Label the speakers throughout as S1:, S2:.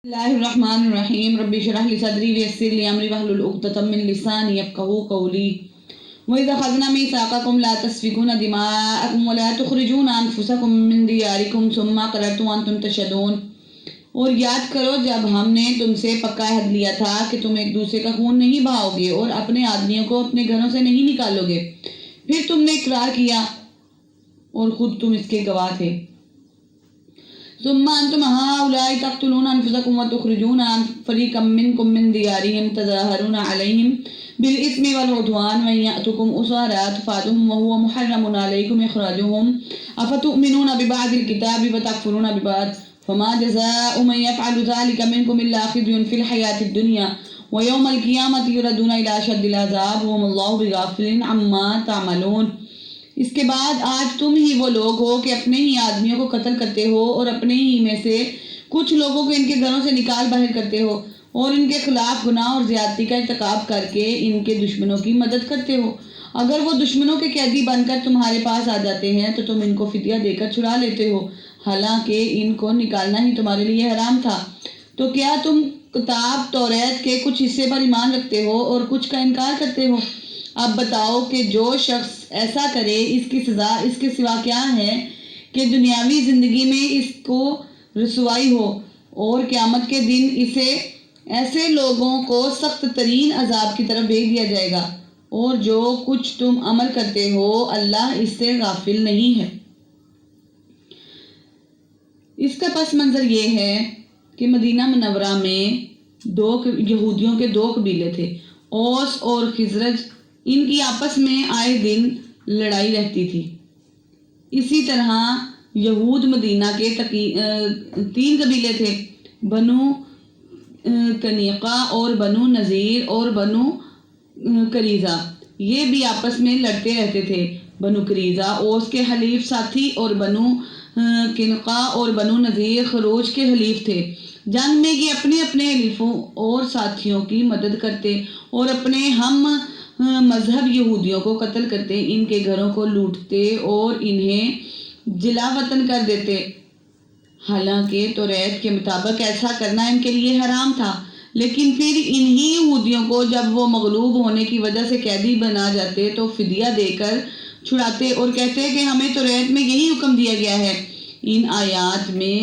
S1: اللہ الرحمن الرحیم رب اشرح لی صدری ویسر لی امری واحلل عقدۃ من لسانی یفقهوا قولی وَإِذْ أَخَذْنَا مِيثَاقَكُمْ لَا تَسْفِكُونَ دِمَاءَكُمْ وَلَا تُخْرِجُونَ أَنفُسَكُم مِّن دِيَارِكُمْ ثُمَّ أَقْرَرْتُمْ وَأَنْتُمْ تَشْهَدُونَ۔ اور یاد کرو جب ہم نے تم سے پکا عہد لیا تھا کہ تم ایک دوسرے کا خون نہیں بہاؤ گے اور اپنے آدمیوں کو اپنے گھروں سے نہیں نکالو گے، پھر تم نے اقرار کیا اور خود تم اس کے گواہ تھے۔ ثم انتم هؤلاء تقتلون انفسكم وتخرجون فريقا منكم من ديارهم تظاهرون عليهم بالاثم والعدوان وان ياتوكم اسارى تفادوهم وهو محرم عليكم اخراجهم افتؤمنون ببعض الكتاب وتكفرون ببعض فما جزاء من يفعل ذلك منكم الا خزي في الحياة الدنيا ويوم القيامة يردون الى اشد العذاب وما الله بغافل عما تعملون۔ اس کے بعد آج تم ہی وہ لوگ ہو کہ اپنے ہی آدمیوں کو قتل کرتے ہو اور اپنے ہی میں سے کچھ لوگوں کو ان کے گھروں سے نکال باہر کرتے ہو اور ان کے خلاف گناہ اور زیادتی کا ارتکاب کر کے ان کے دشمنوں کی مدد کرتے ہو۔ اگر وہ دشمنوں کے قیدی بن کر تمہارے پاس آ جاتے ہیں تو تم ان کو فدیہ دے کر چھڑا لیتے ہو، حالانکہ ان کو نکالنا ہی تمہارے لیے حرام تھا۔ تو کیا تم کتاب توریت کے کچھ حصے پر ایمان رکھتے ہو اور کچھ کا انکار کرتے ہو؟ اب بتاؤ کہ جو شخص ایسا کرے اس کی سزا اس کے سوا کیا ہے کہ دنیاوی زندگی میں اس کو رسوائی ہو اور قیامت کے دن اسے ایسے لوگوں کو سخت ترین عذاب کی طرف بھیج دیا جائے گا، اور جو کچھ تم عمل کرتے ہو اللہ اس سے غافل نہیں ہے۔ اس کا پس منظر یہ ہے کہ مدینہ منورہ میں یہودیوں کے دو قبیلے تھے، اوس اور خزرج۔ ان کی آپس میں آئے دن لڑائی رہتی تھی۔ اسی طرح یہود مدینہ کے تین قبیلے تھے، بنو کنیقہ اور بنو نذیر اور بنو قریظہ، یہ بھی آپس میں لڑتے رہتے تھے۔ بنو قریظہ اوس کے حلیف ساتھی اور بنو کنیقہ اور بنو نذیر خروج کے حلیف تھے۔ جنگ میں یہ اپنے اپنے حلیفوں اور ساتھیوں کی مدد کرتے اور اپنے ہم مذہب یہودیوں کو قتل کرتے، ان کے گھروں کو لوٹتے اور انہیں جلا وطن کر دیتے، حالانکہ توریت کے مطابق ایسا کرنا ان کے لیے حرام تھا۔ لیکن پھر انہی یہودیوں کو جب وہ مغلوب ہونے کی وجہ سے قیدی بنا جاتے تو فدیہ دے کر چھڑاتے اور کہتے کہ ہمیں توریت میں یہی حکم دیا گیا ہے۔ ان آیات میں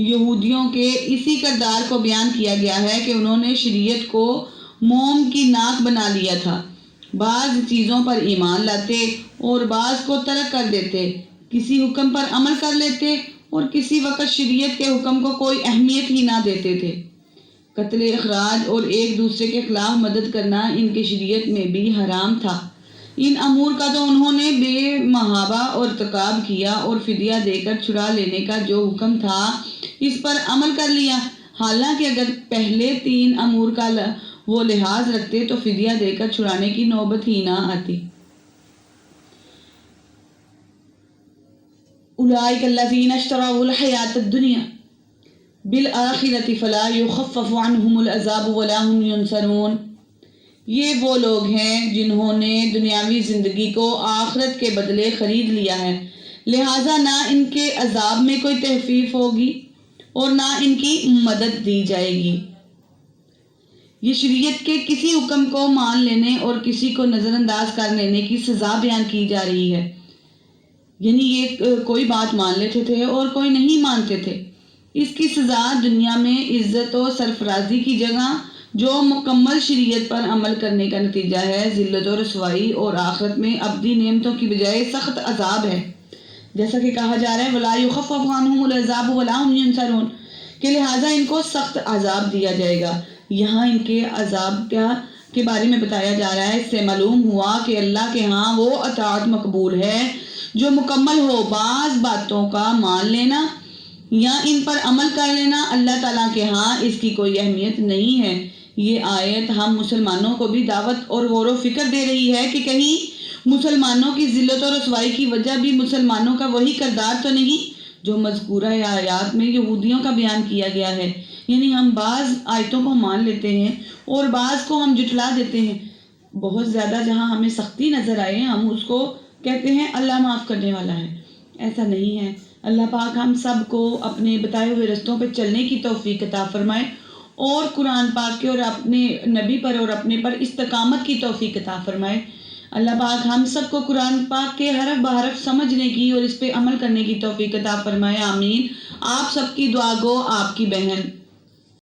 S1: یہودیوں کے اسی کردار کو بیان کیا گیا ہے کہ انہوں نے شریعت کو موم کی ناک بنا لیا تھا، بعض چیزوں پر ایمان لاتے اور بعض کو ترک کر دیتے، کسی حکم پر عمل کر لیتے اور کسی وقت شریعت کے حکم کو کوئی اہمیت ہی نہ دیتے تھے۔ قتل، اخراج اور ایک دوسرے کے خلاف مدد کرنا ان کی شریعت میں بھی حرام تھا۔ ان امور کا تو انہوں نے بے محابہ اور ارتکاب کیا اور فدیہ دے کر چھڑا لینے کا جو حکم تھا اس پر عمل کر لیا، حالانکہ اگر پہلے تین امور کا وہ لحاظ رکھتے تو فدیہ دے کر چھڑانے کی نوبت ہی نہ آتی۔ اولئک الذین اشتروا الحیاۃ الدنیا بالآخرۃ فلا یخفف عنہم العذاب ولا هم ینصرون۔ یہ وہ لوگ ہیں جنہوں نے دنیاوی زندگی کو آخرت کے بدلے خرید لیا ہے، لہٰذا نہ ان کے عذاب میں کوئی تخفیف ہوگی اور نہ ان کی مدد دی جائے گی۔ یہ شریعت کے کسی حکم کو مان لینے اور کسی کو نظر انداز کر لینے کی سزا بیان کی جا رہی ہے، یعنی یہ کوئی بات مان لیتے تھے اور کوئی نہیں مانتے تھے۔ اس کی سزا دنیا میں عزت و سرفرازی کی جگہ جو مکمل شریعت پر عمل کرنے کا نتیجہ ہے ذلت و رسوائی، اور آخرت میں ابدی نعمتوں کی بجائے سخت عذاب ہے، جیسا کہ کہا جا رہا ہے وَلَا يُخَفَّفُ عَنْهُمُ الْعَذَابُ وَلَا هُمْ يُنصَرُونَ، کہ لہٰذا ان کو سخت عذاب دیا جائے گا۔ یہاں ان کے عذاب کے بارے میں بتایا جا رہا ہے۔ اس سے معلوم ہوا کہ اللہ کے ہاں وہ اطاعت مقبول ہے جو مکمل ہو، بعض باتوں کا مان لینا یا ان پر عمل کر لینا اللہ تعالیٰ کے ہاں اس کی کوئی اہمیت نہیں ہے۔ یہ آیت ہم مسلمانوں کو بھی دعوت اور غور و فکر دے رہی ہے کہ کہیں مسلمانوں کی ذلت و رسوائی کی وجہ بھی مسلمانوں کا وہی کردار تو نہیں جو مذکورہ آیات میں یہودیوں کا بیان کیا گیا ہے، یعنی ہم بعض آیتوں کو مان لیتے ہیں اور بعض کو ہم جھٹلا دیتے ہیں۔ بہت زیادہ جہاں ہمیں سختی نظر آئے ہم اس کو کہتے ہیں اللہ معاف کرنے والا ہے، ایسا نہیں ہے۔ اللہ پاک ہم سب کو اپنے بتائے ہوئے رستوں پہ چلنے کی توفیق عطا فرمائے اور قرآن پاک کے اور اپنے نبی پر اور اپنے پر استقامت کی توفیق عطا فرمائے۔ اللہ پاک ہم سب کو قرآن پاک کے حرف بحرف سمجھنے کی اور اس پہ عمل کرنے کی توفیق عطا فرمائے، آمین۔ آپ سب کی دعا گو آپ کی بہن